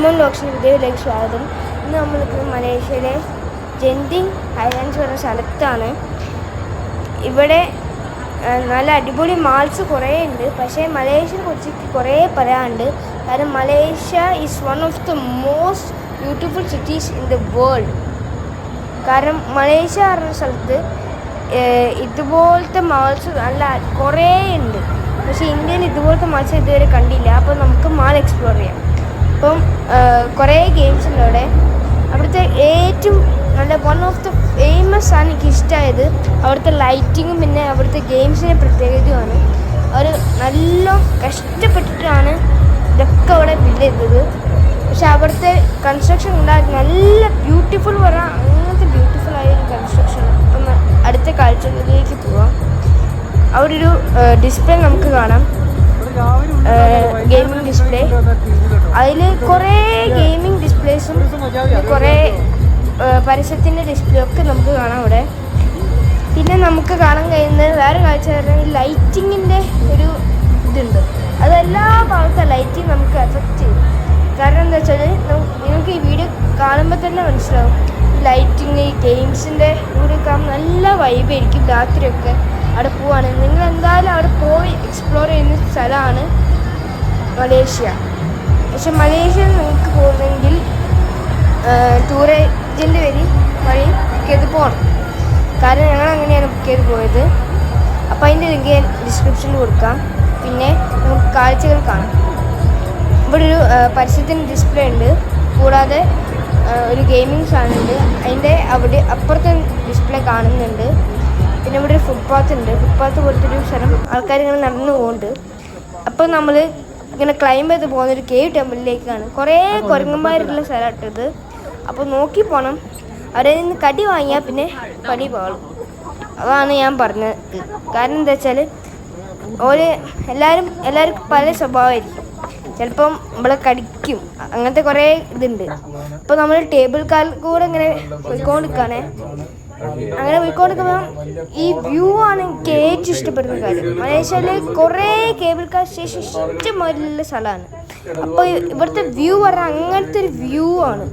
ജിമോൻ ലോക്സിൻ്റെ വീഡിയോയിലേക്ക് സ്വാഗതം. ഇന്ന് നമ്മൾക്ക് മലേഷ്യയിലെ ജെൻറ്റിങ് ഹൈലാൻഡ്സ് പറഞ്ഞ സ്ഥലത്താണ്. ഇവിടെ നല്ല അടിപൊളി മാൾസ് കുറേ ഉണ്ട്. പക്ഷേ മലേഷ്യയെ കുറിച്ച് കുറേ പറയാനുണ്ട്. കാരണം Malaysia is one of the most beautiful cities in the world. കാരണം മലേഷ്യ പറഞ്ഞ സ്ഥലത്ത് ഇതുപോലത്തെ മാൾസ് നല്ല കുറേ ഉണ്ട്. പക്ഷേ ഇന്ത്യയിൽ ഇതുപോലത്തെ മാൾസ് ഇതുവരെ കണ്ടില്ല. അപ്പോൾ നമുക്ക് മാൾ എക്സ്പ്ലോർ ചെയ്യാം. അപ്പം കുറേ ഗെയിംസ് ഉണ്ട് അവിടെ. അവിടുത്തെ ഏറ്റവും നല്ല വൺ ഓഫ് ദ ഫേമസ് ആണ് എനിക്ക് ഇഷ്ടമായത് അവിടുത്തെ ലൈറ്റിങ്ങും പിന്നെ അവിടുത്തെ ഗെയിംസിൻ്റെ പ്രത്യേകതയുമാണ്. അവർ നല്ല കഷ്ടപ്പെട്ടിട്ടാണ് ഇതൊക്കെ അവിടെ ബിൽഡ് ചെയ്തത്. പക്ഷെ അവിടുത്തെ കൺസ്ട്രക്ഷൻ ഉണ്ടായിരുന്നു നല്ല ബ്യൂട്ടിഫുൾ പറയാം. അങ്ങനത്തെ ബ്യൂട്ടിഫുൾ ആയ ഒരു കൺസ്ട്രക്ഷൻ. അപ്പം അടുത്ത കാഴ്ചകളിലേക്ക് പോവാം. അവിടെ ഒരു ഡിസ്പ്ലേ നമുക്ക് കാണാം, ഗെയിമിംഗ് ഡിസ്പ്ലേ. അതിൽ കുറേ ഗെയിമിംഗ് ഡിസ്പ്ലേസും കുറേ പരസ്യത്തിൻ്റെ ഡിസ്പ്ലേ ഒക്കെ നമുക്ക് കാണാം അവിടെ. പിന്നെ നമുക്ക് കാണാൻ കഴിയുന്നത് വേറെ കാഴ്ച പറഞ്ഞാൽ ഈ ലൈറ്റിങ്ങിൻ്റെ ഒരു ഇതുണ്ട്. അത് എല്ലാ ഭാഗത്തെ ലൈറ്റിങ് നമുക്ക് എഫക്റ്റ് ചെയ്യും. കാരണം എന്താ വെച്ചാൽ നിങ്ങൾക്ക് ഈ വീഡിയോ കാണുമ്പോൾ തന്നെ മനസ്സിലാവും. ഈ ലൈറ്റിങ് ഈ ഗെയിംസിൻ്റെ കൂടെ കാണുമ്പോൾ നല്ല വൈബായിരിക്കും. രാത്രിയൊക്കെ അവിടെ പോവാണ്. നിങ്ങൾ എന്തായാലും അവിടെ പോയി എക്സ്പ്ലോർ ചെയ്യുന്ന സ്ഥലമാണ് മലേഷ്യ. പക്ഷെ മലേഷ്യയിൽ നിങ്ങൾക്ക് പോകുന്നെങ്കിൽ ടൂർ ഏജൻറ്റ് വഴി ബുക്ക് ചെയ്ത് പോകണം. കാരണം ഞങ്ങൾ അങ്ങനെയാണ് ബുക്ക് ചെയ്ത് പോയത്. അപ്പോൾ അതിൻ്റെ ലിങ്ക് ഞാൻ ഡിസ്ക്രിപ്ഷനിൽ കൊടുക്കാം. പിന്നെ നമുക്ക് കാഴ്ചകൾ കാണാം. ഇവിടെ ഒരു പരസ്യത്തിൻ്റെ ഡിസ്പ്ലേ ഉണ്ട്. കൂടാതെ ഒരു ഗെയിമിംഗ് സാധനമുണ്ട്. അതിൻ്റെ അവിടെ അപ്പുറത്തെ ഡിസ്പ്ലേ കാണുന്നുണ്ട്. പിന്നെ ഇവിടെ ഒരു ഫുട്പാത്ത് ഉണ്ട്. ഫുട്പാത്ത് പോലത്തെ ഒരു സ്ഥലം ആൾക്കാർ ഇങ്ങനെ നടന്നു പോകുന്നുണ്ട്. അപ്പോൾ നമ്മൾ ഇങ്ങനെ ക്ലൈംബ് ചെയ്ത് പോകുന്നൊരു കേവ് ടെമ്പിളിലേക്കാണ്. കുറേ കുരങ്ങന്മാരുള്ള സ്ഥലമായിട്ടത്. അപ്പോൾ നോക്കി പോകണം. അവരെ നിന്ന് കടി വാങ്ങിയാൽ പിന്നെ പണി പാളും. അതാണ് ഞാൻ പറഞ്ഞത്. കാരണം എന്താ വെച്ചാൽ എല്ലാവർക്കും പല സ്വഭാവമായിരിക്കും. ചിലപ്പം നമ്മളെ കടിക്കും. അങ്ങനത്തെ കുറേ ഇതുണ്ട്. അപ്പോൾ നമ്മൾ ടേബിൾ കാർ കൂടെ ഇങ്ങനെ പോയിക്കൊണ്ടിരിക്കുകയാണേ. അങ്ങനെ പോയിക്കൊണ്ടിരിക്കുമ്പോൾ ഈ വ്യൂ ആണ് എനിക്ക് ഏറ്റവും ഇഷ്ടപ്പെടുന്ന കാര്യം. മലേഷ്യയിലെ കുറേ കേബിൾ കാർ സ്റ്റേഷൻ ഇഷ്ടംമാതിരിയുള്ള സ്ഥലമാണ്. അപ്പോൾ ഇവിടുത്തെ വ്യൂ പറഞ്ഞാൽ അങ്ങനത്തെ ഒരു വ്യൂ ആണ്.